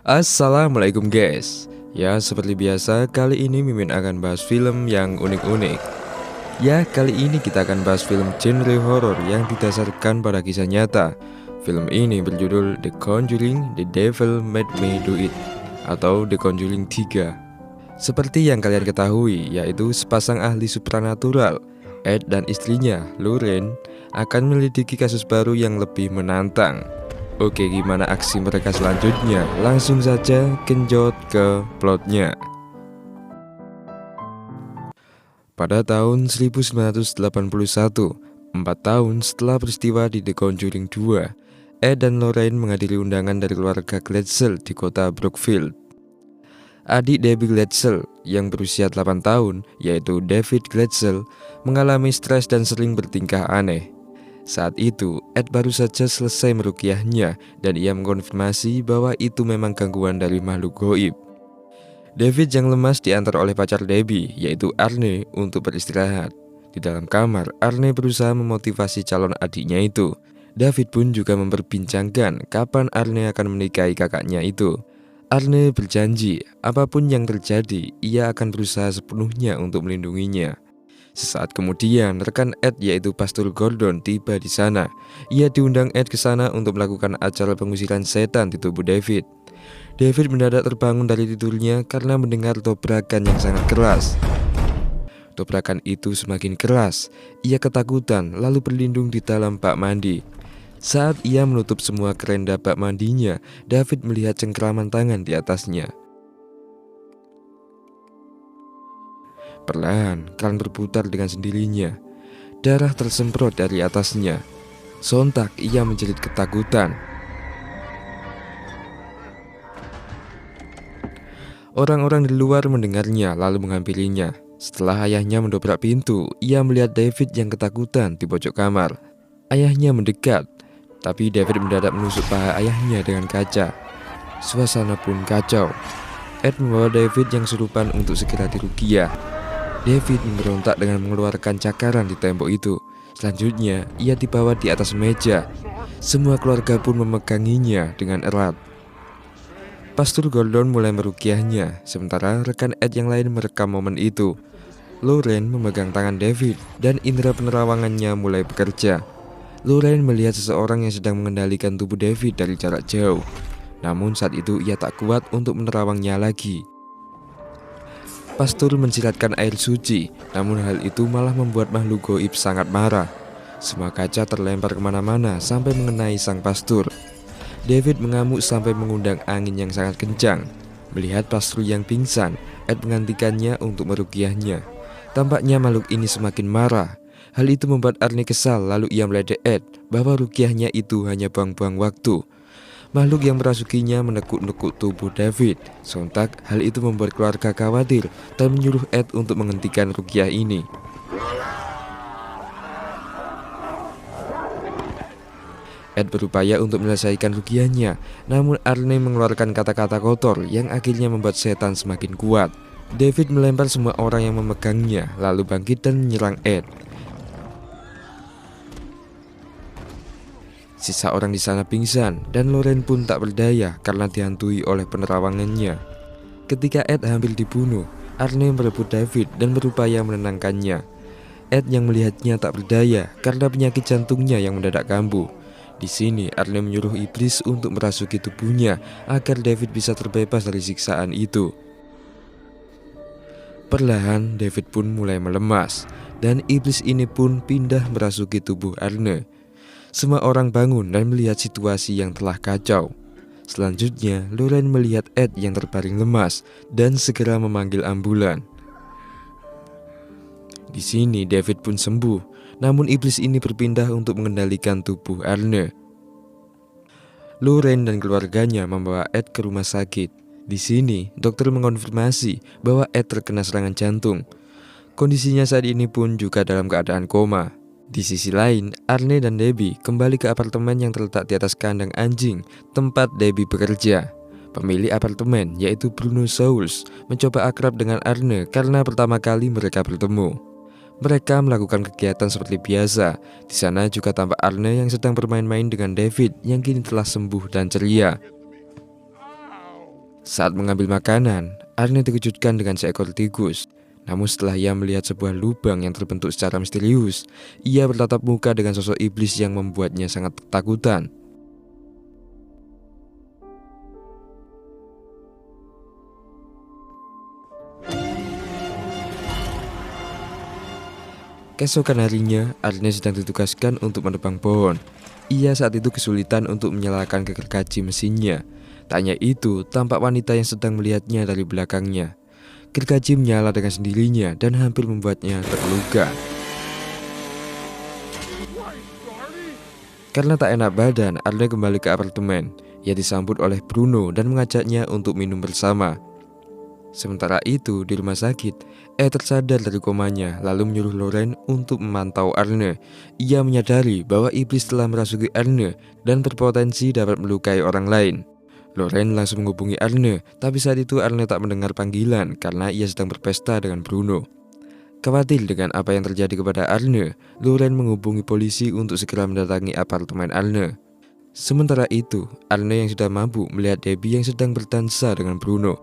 Assalamualaikum guys. Ya seperti biasa kali ini Mimin akan bahas film yang unik-unik. Ya kali ini kita akan bahas film genre horor yang didasarkan pada kisah nyata. Film ini berjudul The Conjuring: The Devil Made Me Do It atau The Conjuring 3. Seperti yang kalian ketahui, yaitu sepasang ahli supranatural, Ed dan istrinya Lorraine, akan menyelidiki kasus baru yang lebih menantang. Oke, gimana aksi mereka selanjutnya? Langsung saja genjot ke plotnya. Pada tahun 1981, 4 tahun setelah peristiwa di The Conjuring 2, Ed dan Lorraine menghadiri undangan dari keluarga Glatzel di kota Brookfield. Adik Debbie Glatzel yang berusia 8 tahun, yaitu David Glatzel, mengalami stres dan sering bertingkah aneh. Saat itu, Ed baru saja selesai meruqyahnya dan ia mengkonfirmasi bahwa itu memang gangguan dari makhluk gaib. David yang lemas diantar oleh pacar Debbie, yaitu Arne, untuk beristirahat. Di dalam kamar, Arne berusaha memotivasi calon adiknya itu. David pun juga memperbincangkan kapan Arne akan menikahi kakaknya itu. Arne berjanji, apapun yang terjadi, ia akan berusaha sepenuhnya untuk melindunginya. Sesaat kemudian, rekan Ed yaitu Pastor Gordon tiba di sana. Ia diundang Ed ke sana untuk melakukan acara pengusiran setan di tubuh David. David mendadak terbangun dari tidurnya karena mendengar dobrakan yang sangat keras. Dobrakan itu semakin keras. Ia ketakutan lalu berlindung di dalam bak mandi. Saat ia menutup semua kerenda bak mandinya, David melihat cengkraman tangan di atasnya. Perlahan, keran berputar dengan sendirinya. Darah tersemprot dari atasnya. Sontak ia menjerit ketakutan. Orang-orang di luar mendengarnya lalu menghampirinya. Setelah ayahnya mendobrak pintu, ia melihat David yang ketakutan di pojok kamar. Ayahnya mendekat, tapi David mendadak menusuk paha ayahnya dengan kaca. Suasana pun kacau. Ed membawa David yang kesurupan untuk segera diruqyah. David memberontak dengan mengeluarkan cakaran di tembok itu. Selanjutnya, ia dibawa di atas meja. Semua keluarga pun memeganginya dengan erat. Pastor Gordon mulai meruqyahnya, sementara rekan Ed yang lain merekam momen itu. Lorraine memegang tangan David dan indera penerawangannya mulai bekerja. Lorraine melihat seseorang yang sedang mengendalikan tubuh David dari jarak jauh. Namun saat itu ia tak kuat untuk menerawangnya lagi. Pastor mensiratkan air suci, namun hal itu malah membuat makhluk gaib sangat marah. Semua kaca terlempar kemana-mana sampai mengenai sang pastor. David mengamuk sampai mengundang angin yang sangat kencang. Melihat pastor yang pingsan, Ed menghentikannya untuk meruqyahnya. Tampaknya makhluk ini semakin marah. Hal itu membuat Arne kesal, lalu ia meledek Ed bahwa ruqyahnya itu hanya buang-buang waktu. Makhluk yang merasukinya menekuk-nekuk tubuh David. Sontak, hal itu membuat keluarga khawatir dan menyuruh Ed untuk menghentikan ruqyah ini. Ed berupaya untuk menyelesaikan ruqyahnya, namun Arne mengeluarkan kata-kata kotor yang akhirnya membuat setan semakin kuat. David melempar semua orang yang memegangnya, lalu bangkit dan menyerang Ed. Sisa orang di sana pingsan dan Lorraine pun tak berdaya karena dihantui oleh penerawangannya. Ketika Ed hampir dibunuh, Arne merebut David dan berupaya menenangkannya. Ed yang melihatnya tak berdaya karena penyakit jantungnya yang mendadak kambuh. Di sini Arne menyuruh iblis untuk merasuki tubuhnya agar David bisa terbebas dari siksaan itu. Perlahan David pun mulai melemas dan iblis ini pun pindah merasuki tubuh Arne. Semua orang bangun dan melihat situasi yang telah kacau. Selanjutnya, Lorraine melihat Ed yang terbaring lemas dan segera memanggil ambulan. Di sini David pun sembuh, namun iblis ini berpindah untuk mengendalikan tubuh Arne. Lorraine dan keluarganya membawa Ed ke rumah sakit. Di sini, dokter mengonfirmasi bahwa Ed terkena serangan jantung. Kondisinya saat ini pun juga dalam keadaan koma. Di sisi lain, Arne dan Debbie kembali ke apartemen yang terletak di atas kandang anjing tempat Debbie bekerja. Pemilik apartemen, yaitu Bruno Sauls, mencoba akrab dengan Arne karena pertama kali mereka bertemu. Mereka melakukan kegiatan seperti biasa. Di sana juga tampak Arne yang sedang bermain-main dengan David yang kini telah sembuh dan ceria. Saat mengambil makanan, Arne dikejutkan dengan seekor tikus. Namun setelah ia melihat sebuah lubang yang terbentuk secara misterius, ia bertatap muka dengan sosok iblis yang membuatnya sangat ketakutan. Keesokan harinya, Arne sedang ditugaskan untuk menebang pohon. Ia saat itu kesulitan untuk menyalakan gergaji mesinnya. Tak hanya itu, tampak wanita yang sedang melihatnya dari belakangnya. Gergaji menyala dengan sendirinya dan hampir membuatnya terluka. Karena tak enak badan, Arne kembali ke apartemen. Ia disambut oleh Bruno dan mengajaknya untuk minum bersama. Sementara itu, di rumah sakit, tersadar dari komanya lalu menyuruh Loren untuk memantau Arne. Ia menyadari bahwa iblis telah merasuki Arne dan berpotensi dapat melukai orang lain. Loren langsung menghubungi Arne, tapi saat itu Arne tak mendengar panggilan karena ia sedang berpesta dengan Bruno. Khawatir dengan apa yang terjadi kepada Arne, Loren menghubungi polisi untuk segera mendatangi apartemen Arne. Sementara itu, Arne yang sudah mabuk melihat Debbie yang sedang berdansa dengan Bruno.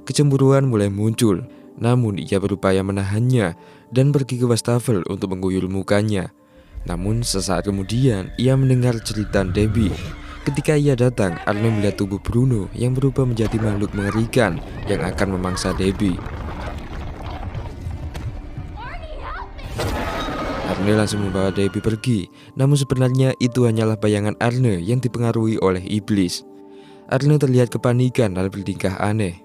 Kecemburuan mulai muncul, namun ia berupaya menahannya dan pergi ke wastafel untuk mengguyur mukanya. Namun sesaat kemudian ia mendengar cerita Debbie. Ketika ia datang, Arne melihat tubuh Bruno yang berubah menjadi makhluk mengerikan yang akan memangsa Debbie. Arne langsung membawa Debbie pergi, namun sebenarnya itu hanyalah bayangan Arne yang dipengaruhi oleh iblis. Arne terlihat kepanikan dan bertingkah aneh.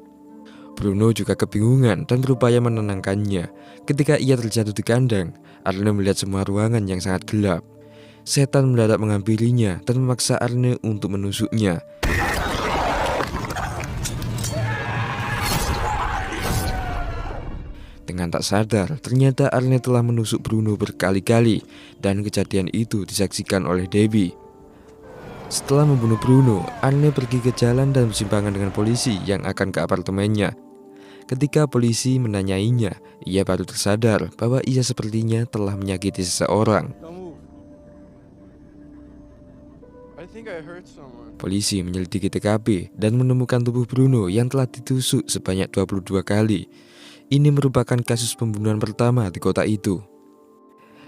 Bruno juga kebingungan dan berupaya menenangkannya. Ketika ia terjatuh di kandang, Arne melihat semua ruangan yang sangat gelap. Setan mendadak menghampirinya dan memaksa Arne untuk menusuknya. Dengan tak sadar, ternyata Arne telah menusuk Bruno berkali-kali dan kejadian itu disaksikan oleh Debbie. Setelah membunuh Bruno, Arne pergi ke jalan dan bersimpangan dengan polisi yang akan ke apartemennya. Ketika polisi menanyainya, ia baru tersadar bahwa ia sepertinya telah menyakiti seseorang. Polisi menyelidiki TKP dan menemukan tubuh Bruno yang telah ditusuk sebanyak 22 kali. Ini merupakan kasus pembunuhan pertama di kota itu.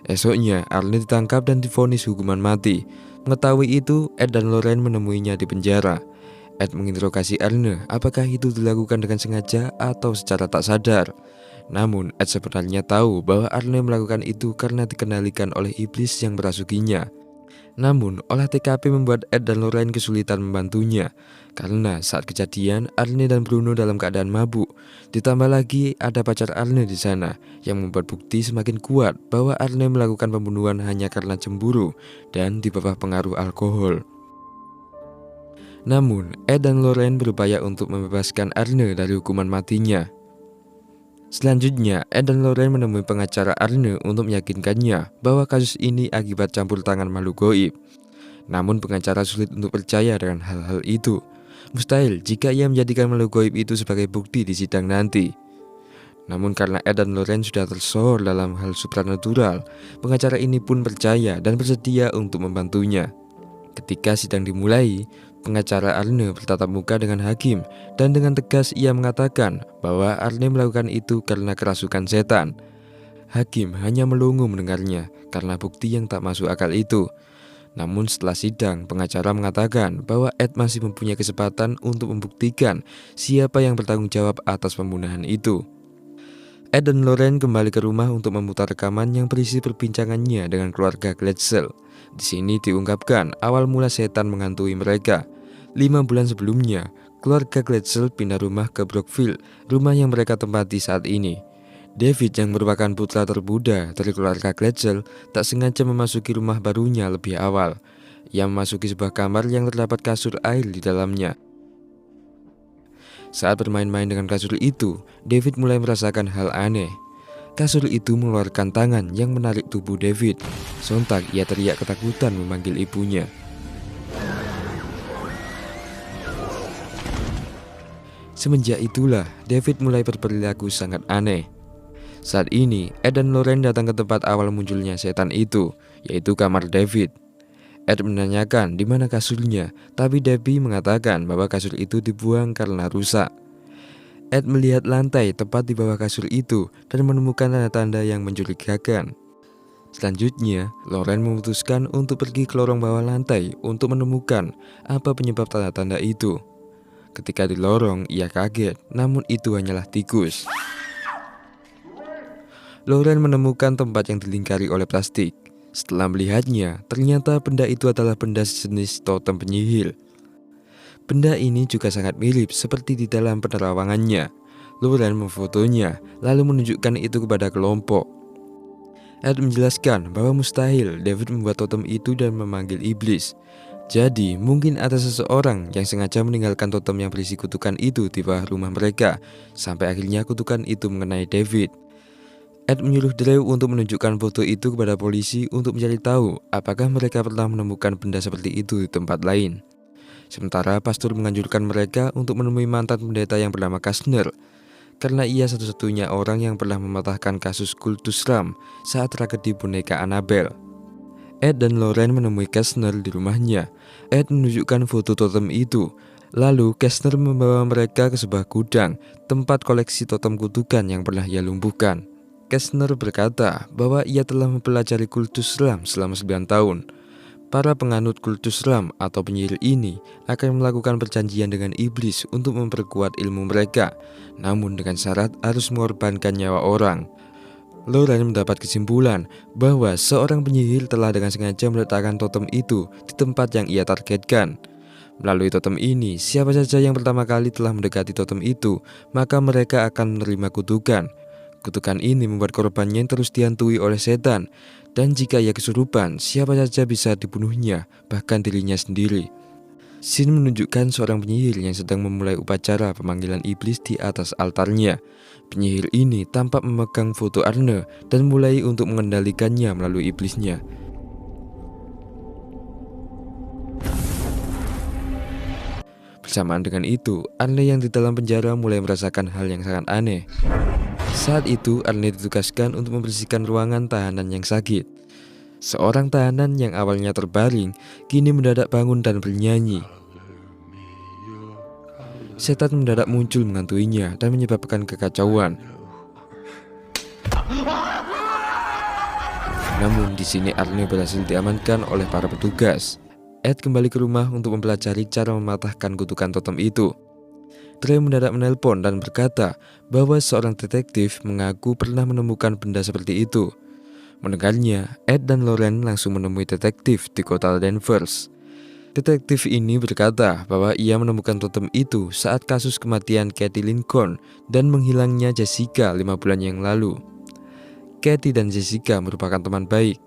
Esoknya, Arne ditangkap dan divonis hukuman mati. Mengetahui itu, Ed dan Loren menemuinya di penjara. Ed menginterogasi Arne apakah itu dilakukan dengan sengaja atau secara tak sadar. Namun Ed sebenarnya tahu bahwa Arne melakukan itu karena dikendalikan oleh iblis yang merasukinya. Namun olah TKP membuat Ed dan Loren kesulitan membantunya karena saat kejadian Arne dan Bruno dalam keadaan mabuk. Ditambah lagi ada pacar Arne di sana yang membuat bukti semakin kuat bahwa Arne melakukan pembunuhan hanya karena cemburu dan di bawah pengaruh alkohol. Namun, Ed dan Loren berupaya untuk membebaskan Arne dari hukuman matinya. Selanjutnya, Ed dan Loren menemui pengacara Arne untuk meyakinkannya bahwa kasus ini akibat campur tangan makhluk gaib. Namun pengacara sulit untuk percaya dengan hal-hal itu. Mustahil jika ia menjadikan makhluk gaib itu sebagai bukti di sidang nanti. Namun karena Ed dan Loren sudah tersohor dalam hal supranatural, pengacara ini pun percaya dan bersedia untuk membantunya. Ketika sidang dimulai, pengacara Arne bertatap muka dengan hakim dan dengan tegas ia mengatakan bahwa Arne melakukan itu karena kerasukan setan. Hakim hanya melongo mendengarnya karena bukti yang tak masuk akal itu. Namun setelah sidang, pengacara mengatakan bahwa Ed masih mempunyai kesempatan untuk membuktikan siapa yang bertanggung jawab atas pembunuhan itu. Ed dan Loren kembali ke rumah untuk memutar rekaman yang berisi perbincangannya dengan keluarga Glatzel. Di sini diungkapkan awal mula setan menghantui mereka. 5 bulan sebelumnya, keluarga Glatzel pindah rumah ke Brookville, rumah yang mereka tempati saat ini. David yang merupakan putra termuda dari keluarga Glatzel tak sengaja memasuki rumah barunya lebih awal. Ia memasuki sebuah kamar yang terdapat kasur air di dalamnya. Saat bermain-main dengan kasur itu, David mulai merasakan hal aneh. Kasur itu mengeluarkan tangan yang menarik tubuh David. Sontak ia teriak ketakutan memanggil ibunya. Semenjak itulah, David mulai berperilaku sangat aneh. Saat ini, Ed dan Loren datang ke tempat awal munculnya setan itu, yaitu kamar David. Ed menanyakan di mana kasurnya, tapi Debbie mengatakan bahwa kasur itu dibuang karena rusak. Ed melihat lantai tepat di bawah kasur itu dan menemukan tanda-tanda yang mencurigakan. Selanjutnya, Loren memutuskan untuk pergi ke lorong bawah lantai untuk menemukan apa penyebab tanda-tanda itu. Ketika di lorong, ia kaget, namun itu hanyalah tikus. Loren menemukan tempat yang dilingkari oleh plastik. Setelah melihatnya, ternyata benda itu adalah benda sejenis totem penyihir. Benda ini juga sangat mirip seperti di dalam penerawangannya. Loren memfotonya, lalu menunjukkan itu kepada kelompok. Ed menjelaskan bahwa mustahil David membuat totem itu dan memanggil iblis. Jadi mungkin ada seseorang yang sengaja meninggalkan totem yang berisi kutukan itu di bawah rumah mereka, sampai akhirnya kutukan itu mengenai David. Ed menyuruh Drew untuk menunjukkan foto itu kepada polisi untuk mencari tahu apakah mereka pernah menemukan benda seperti itu di tempat lain. Sementara pastor menganjurkan mereka untuk menemui mantan pendeta yang bernama Kastner, karena ia satu-satunya orang yang pernah mematahkan kasus kultus Ram saat tragedi boneka Annabelle. Ed dan Loren menemui Kastner di rumahnya. Ed menunjukkan foto totem itu. Lalu Kastner membawa mereka ke sebuah gudang, tempat koleksi totem kutukan yang pernah ia lumpuhkan. Kastner berkata bahwa ia telah mempelajari kultus Ram selama 9 tahun. Para penganut kultus Ram atau penyihir ini akan melakukan perjanjian dengan iblis untuk memperkuat ilmu mereka, namun dengan syarat harus mengorbankan nyawa orang. Loren mendapat kesimpulan bahwa seorang penyihir telah dengan sengaja meletakkan totem itu di tempat yang ia targetkan. Melalui totem ini, siapa saja yang pertama kali telah mendekati totem itu, maka mereka akan menerima kutukan. Kutukan ini membuat korbannya terus dihantui oleh setan, dan jika ia kesurupan, siapa saja bisa dibunuhnya, bahkan dirinya sendiri. Scene menunjukkan seorang penyihir yang sedang memulai upacara pemanggilan iblis di atas altarnya. Penyihir ini tampak memegang foto Arne dan mulai untuk mengendalikannya melalui iblisnya. Bersamaan dengan itu, Arne yang di dalam penjara mulai merasakan hal yang sangat aneh. Saat itu, Arne ditugaskan untuk membersihkan ruangan tahanan yang sakit. Seorang tahanan yang awalnya terbaring, kini mendadak bangun dan bernyanyi. Setan mendadak muncul mengantuinya dan menyebabkan kekacauan. Namun di sini Arne berhasil diamankan oleh para petugas. Ed kembali ke rumah untuk mempelajari cara mematahkan kutukan totem itu. Drew mendadak menelpon dan berkata bahwa seorang detektif mengaku pernah menemukan benda seperti itu. Mendengarnya, Ed dan Loren langsung menemui detektif di kota Danvers. Detektif ini berkata bahwa ia menemukan totem itu saat kasus kematian Katie Lincoln dan menghilangnya Jessica 5 bulan yang lalu. Katie dan Jessica merupakan teman baik.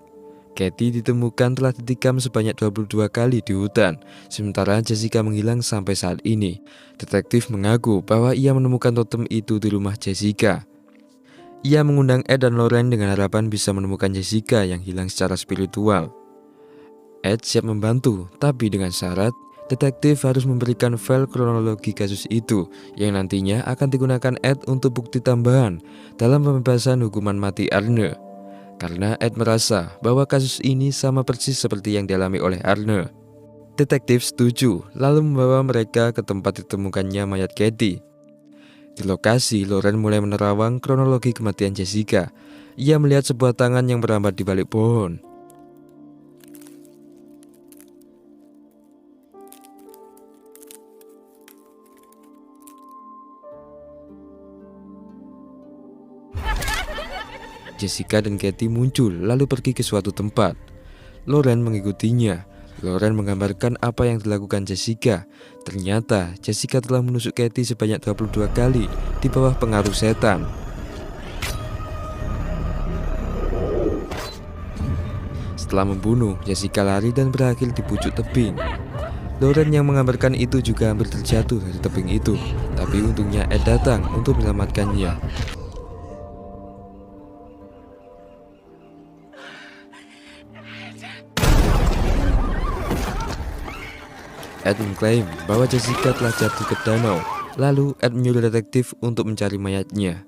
Katie ditemukan telah ditikam sebanyak 22 kali di hutan, sementara Jessica menghilang sampai saat ini. Detektif mengaku bahwa ia menemukan totem itu di rumah Jessica. Ia mengundang Ed dan Loren dengan harapan bisa menemukan Jessica yang hilang secara spiritual. Ed siap membantu, tapi dengan syarat detektif harus memberikan file kronologi kasus itu yang nantinya akan digunakan Ed untuk bukti tambahan dalam pembebasan hukuman mati Arne. Karena Ed merasa bahwa kasus ini sama persis seperti yang dialami oleh Arne. Detektif setuju, lalu membawa mereka ke tempat ditemukannya mayat Katie. Di lokasi, Loren mulai menerawang kronologi kematian Jessica. Ia melihat sebuah tangan yang merambat di balik pohon. Jessica dan Katie muncul lalu pergi ke suatu tempat. Loren mengikutinya. Loren menggambarkan apa yang dilakukan Jessica. Ternyata Jessica telah menusuk Katie sebanyak 22 kali di bawah pengaruh setan. Setelah membunuh, Jessica lari dan berakhir di pucuk tebing. Loren yang menggambarkan itu juga hampir terjatuh dari tebing itu, tapi untungnya Ed datang untuk menyelamatkannya. Ed mengklaim bahwa Jessica telah jatuh ke danau. Lalu Ed menyuruh detektif untuk mencari mayatnya.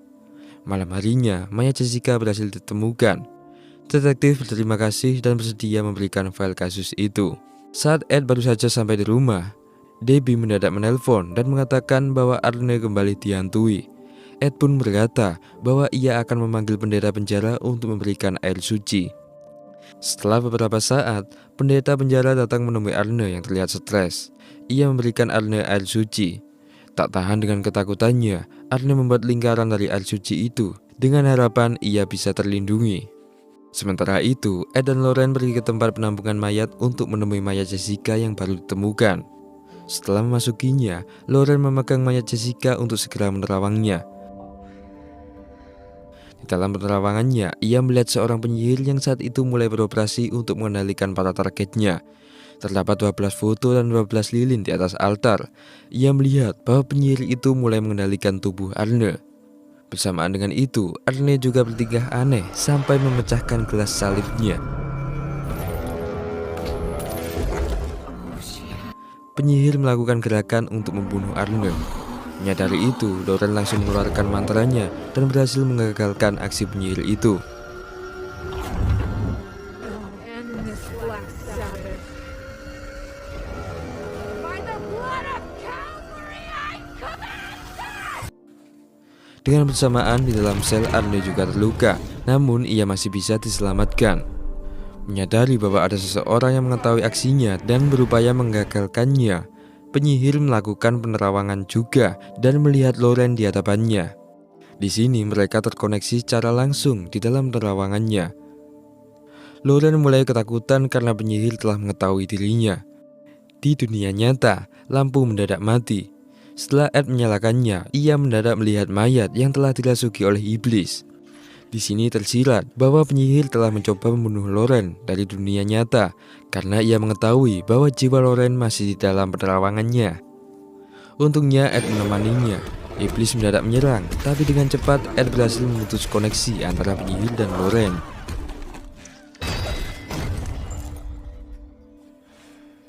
Malam harinya, mayat Jessica berhasil ditemukan. Detektif berterima kasih dan bersedia memberikan file kasus itu. Saat Ed baru saja sampai di rumah, Debbie mendadak menelpon dan mengatakan bahwa Arne kembali dihantui. Ed pun berkata bahwa ia akan memanggil pendeta penjara untuk memberikan air suci. Setelah beberapa saat, pendeta penjara datang menemui Arne yang terlihat stres. Ia memberikan Arne air suci. Tak tahan dengan ketakutannya, Arne membuat lingkaran dari air suci itu dengan harapan ia bisa terlindungi. Sementara itu, Ed dan Lauren pergi ke tempat penampungan mayat untuk menemui mayat Jessica yang baru ditemukan. Setelah memasukinya, Lauren memegang mayat Jessica untuk segera menerawangnya. Di dalam penerawangannya, ia melihat seorang penyihir yang saat itu mulai beroperasi untuk mengendalikan para targetnya. Terdapat 12 foto dan 12 lilin di atas altar. Ia melihat bahwa penyihir itu mulai mengendalikan tubuh Arne. Bersamaan dengan itu, Arne juga bertingkah aneh sampai memecahkan gelas salibnya. Penyihir melakukan gerakan untuk membunuh Arne. Menyadari itu, Lauren langsung mengeluarkan mantranya dan berhasil mengagalkan aksi penyihir itu. Dengan bersamaan di dalam sel, Arne juga terluka, namun ia masih bisa diselamatkan. Menyadari bahwa ada seseorang yang mengetahui aksinya dan berupaya menggagalkannya, penyihir melakukan penerawangan juga dan melihat Lauren di hadapannya. Di sini mereka terkoneksi secara langsung di dalam penerawangannya. Lauren mulai ketakutan karena penyihir telah mengetahui dirinya. Di dunia nyata, lampu mendadak mati. Setelah Ed menyalakannya, ia mendadak melihat mayat yang telah dirasuki oleh iblis. Di sini tersirat bahwa penyihir telah mencoba membunuh Lauren dari dunia nyata karena ia mengetahui bahwa jiwa Lauren masih di dalam penerawangannya. Untungnya Ed menemaninya. Iblis mendadak menyerang, tapi dengan cepat Ed berhasil memutus koneksi antara penyihir dan Lauren.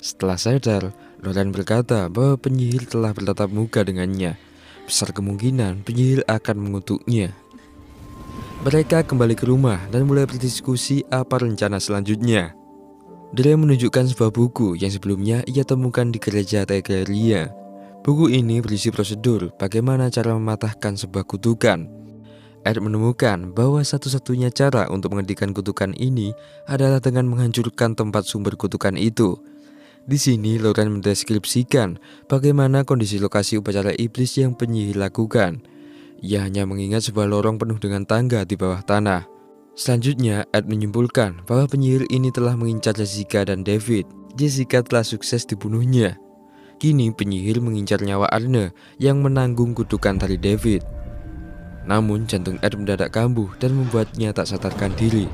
Setelah sadar, Lauren berkata bahwa penyihir telah bertatap muka dengannya. Besar kemungkinan penyihir akan mengutuknya. Mereka kembali ke rumah dan mulai berdiskusi apa rencana selanjutnya. Dre menunjukkan sebuah buku yang sebelumnya ia temukan di gereja Tegleria. Buku ini berisi prosedur bagaimana cara mematahkan sebuah kutukan. Ed menemukan bahwa satu-satunya cara untuk menghentikan kutukan ini adalah dengan menghancurkan tempat sumber kutukan itu. Di sini Lauren mendeskripsikan bagaimana kondisi lokasi upacara iblis yang penyihir lakukan. Ia hanya mengingat sebuah lorong penuh dengan tangga di bawah tanah. Selanjutnya, Ed menyimpulkan bahwa penyihir ini telah mengincar Jessica dan David. Jessica telah sukses dibunuhnya. Kini penyihir mengincar nyawa Arne yang menanggung kutukan dari David. Namun jantung Ed mendadak kambuh dan membuatnya tak sadarkan diri.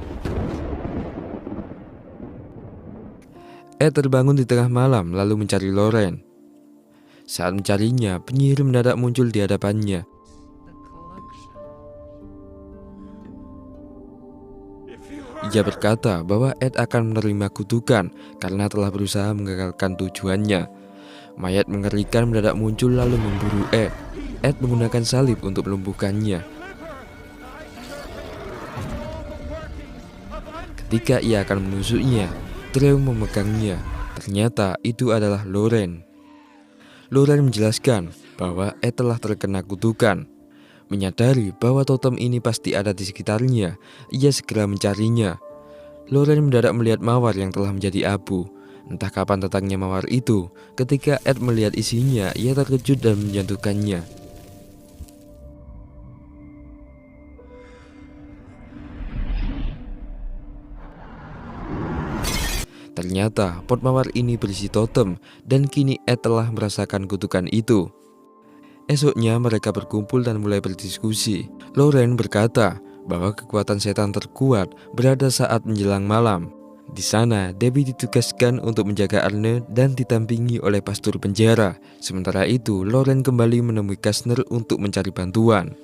Ed terbangun di tengah malam lalu mencari Lauren. Saat mencarinya, penyihir mendadak muncul di hadapannya. Ia berkata bahwa Ed akan menerima kutukan karena telah berusaha menggagalkan tujuannya. Mayat mengerikan mendadak muncul lalu memburu Ed. Ed menggunakan salib untuk melumpuhkannya. Ketika ia akan menusuknya, Drew memegangnya. Ternyata itu adalah Lauren. Lauren menjelaskan bahwa Ed telah terkena kutukan. Menyadari bahwa totem ini pasti ada di sekitarnya, ia segera mencarinya. Lauren mendadak melihat mawar yang telah menjadi abu. Entah kapan datangnya mawar itu. Ketika Ed melihat isinya, ia terkejut dan menjatuhkannya. Ternyata pot mawar ini berisi totem dan kini Ed telah merasakan kutukan itu. Esoknya mereka berkumpul dan mulai berdiskusi. Lauren berkata bahwa kekuatan setan terkuat berada saat menjelang malam. Di sana, Debbie ditugaskan untuk menjaga Arne dan ditampingi oleh pastor penjara. Sementara itu, Lauren kembali menemui Kastner untuk mencari bantuan.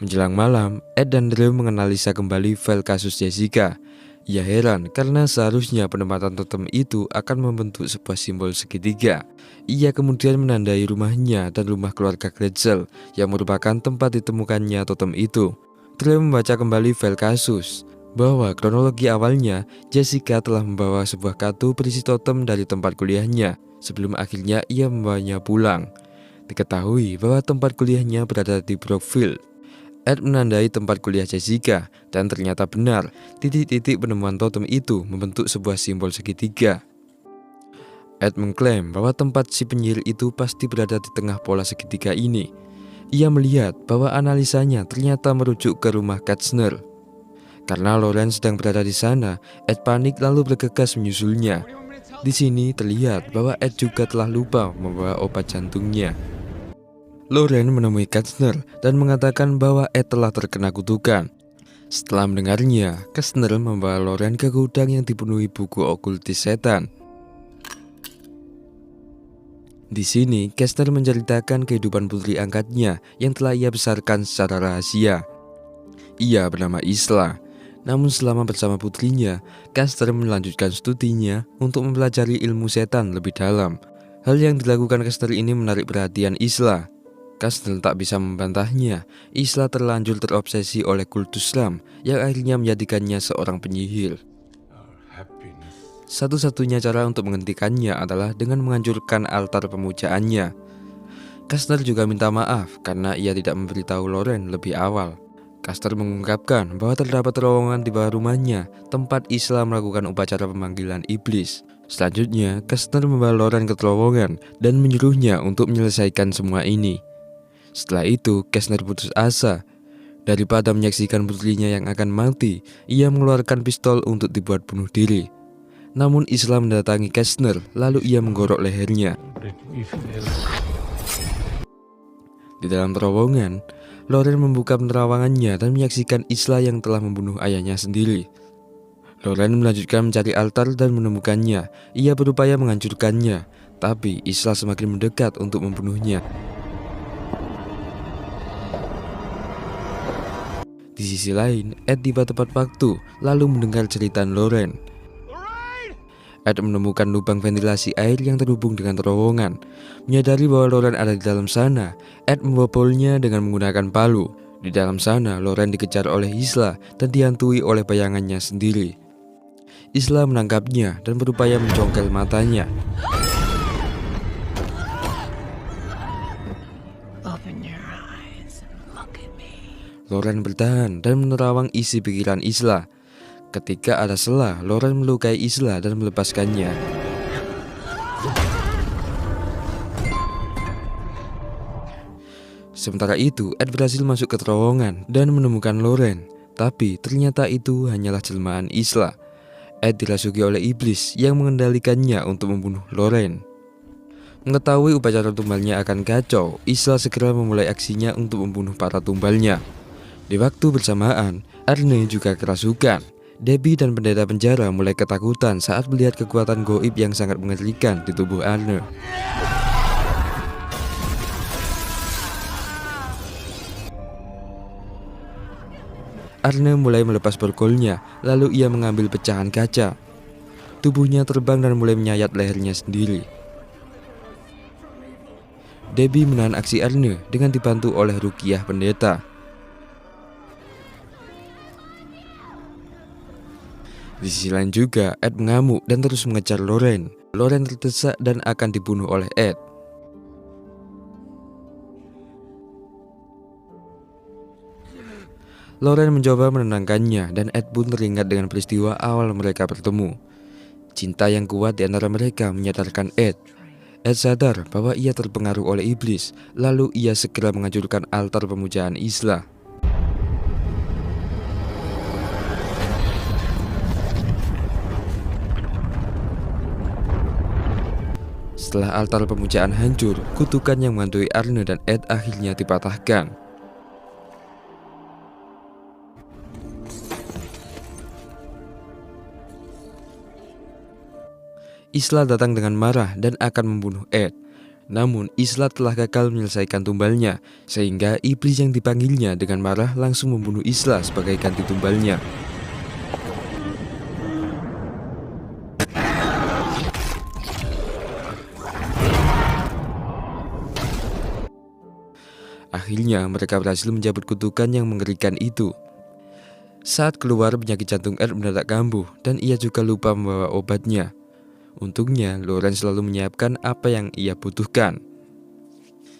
Menjelang malam, Ed dan Drew menganalisa kembali file kasus Jessica. Ia heran karena seharusnya penempatan totem itu akan membentuk sebuah simbol segitiga. Ia kemudian menandai rumahnya dan rumah keluarga Gretzel yang merupakan tempat ditemukannya totem itu. Drew membaca kembali file kasus bahwa kronologi awalnya Jessica telah membawa sebuah kartu berisi totem dari tempat kuliahnya. sebelum akhirnya ia membawanya pulang. Diketahui bahwa tempat kuliahnya berada di Brookfield. Ed menandai tempat kuliah Jessica, dan ternyata benar, titik-titik penemuan totem itu membentuk sebuah simbol segitiga. Ed mengklaim bahwa tempat si penyihir itu pasti berada di tengah pola segitiga ini. Ia melihat bahwa analisanya ternyata merujuk ke rumah Katzner. Karena Loren sedang berada di sana, Ed panik lalu bergegas menyusulnya. Di sini terlihat bahwa Ed juga telah lupa membawa obat jantungnya. Loren menemui Katzner dan mengatakan bahwa Ed telah terkena kutukan. Setelah mendengarnya, Katzner membawa Loren ke gudang yang dipenuhi buku okultis setan. Di sini, Katzner menceritakan kehidupan putri angkatnya yang telah ia besarkan secara rahasia. Ia bernama Isla. Namun selama bersama putrinya, Katzner melanjutkan studinya untuk mempelajari ilmu setan lebih dalam. Hal yang dilakukan Katzner ini menarik perhatian Isla. Katzner tak bisa membantahnya. Isla terlanjur terobsesi oleh kultus Ram yang akhirnya menjadikannya seorang penyihir. Satu-satunya cara untuk menghentikannya adalah dengan menghancurkan altar pemujaannya. Katzner juga minta maaf karena ia tidak memberitahu Loren lebih awal. Katzner mengungkapkan bahwa terdapat terowongan di bawah rumahnya tempat Isla melakukan upacara pemanggilan iblis. Selanjutnya, Katzner membawa Loren ke terowongan dan menyuruhnya untuk menyelesaikan semua ini. Setelah itu, Katzner putus asa. Daripada menyaksikan putrinya yang akan mati, ia mengeluarkan pistol untuk dibuat bunuh diri. Namun Isla mendatangi Katzner, lalu ia menggorok lehernya. Di dalam terowongan, Loren membuka penerawangannya dan menyaksikan Isla yang telah membunuh ayahnya sendiri. Loren melanjutkan mencari altar dan menemukannya. Ia berupaya menghancurkannya, tapi Isla semakin mendekat untuk membunuhnya. Di sisi lain, Ed tiba tepat waktu lalu mendengar cerita Loren. Ed menemukan lubang ventilasi air yang terhubung dengan terowongan. Menyadari bahwa Loren ada di dalam sana, Ed membobolnya dengan menggunakan palu. Di dalam sana, Loren dikejar oleh Isla dan dihantui oleh bayangannya sendiri. Isla menangkapnya dan berupaya mencongkel matanya. Loren bertahan dan menerawang isi pikiran Isla. Ketika ada celah, Loren melukai Isla dan melepaskannya. Sementara itu, Ed berhasil masuk ke terowongan dan menemukan Loren. Tapi ternyata itu hanyalah jelmaan Isla. Ed dirasuki oleh iblis yang mengendalikannya untuk membunuh Loren. Mengetahui upacara tumbalnya akan kacau, Isla segera memulai aksinya untuk membunuh para tumbalnya. Di waktu bersamaan, Arne juga kerasukan. Debbie dan pendeta penjara mulai ketakutan saat melihat kekuatan goib yang sangat mengerikan di tubuh Arne. Arne mulai melepas borgolnya, lalu ia mengambil pecahan kaca. Tubuhnya terbang dan mulai menyayat lehernya sendiri. Debbie menahan aksi Arne dengan dibantu oleh Rukiah pendeta. Di sisi lain juga, Ed mengamuk dan terus mengejar Loren. Loren terdesak dan akan dibunuh oleh Ed. Loren mencoba menenangkannya dan Ed pun teringat dengan peristiwa awal mereka bertemu. Cinta yang kuat di antara mereka menyadarkan Ed. Ed sadar bahwa ia terpengaruh oleh iblis, lalu ia segera menghancurkan altar pemujaan Isla. Setelah altar pemujaan hancur, kutukan yang menghantui Arne dan Ed akhirnya dipatahkan. Isla datang dengan marah dan akan membunuh Ed. Namun Isla telah gagal menyelesaikan tumbalnya, sehingga iblis yang dipanggilnya dengan marah langsung membunuh Isla sebagai ganti tumbalnya. Akhirnya mereka berhasil mencabut kutukan yang mengerikan itu. Saat keluar, penyakit jantung Ed mendadak kambuh dan ia juga lupa membawa obatnya. Untungnya, Loren selalu menyiapkan apa yang ia butuhkan.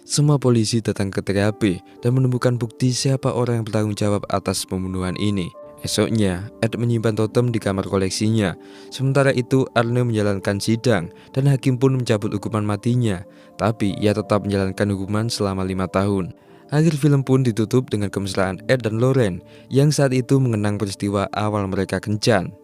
Semua polisi datang ke TKP dan menemukan bukti siapa orang yang bertanggung jawab atas pembunuhan ini. Esoknya, Ed menyimpan totem di kamar koleksinya. Sementara itu, Arne menjalankan sidang dan hakim pun mencabut hukuman matinya. Tapi ia tetap menjalankan hukuman selama 5 tahun. Akhir film pun ditutup dengan kemesraan Ed dan Loren yang saat itu mengenang peristiwa awal mereka kencan.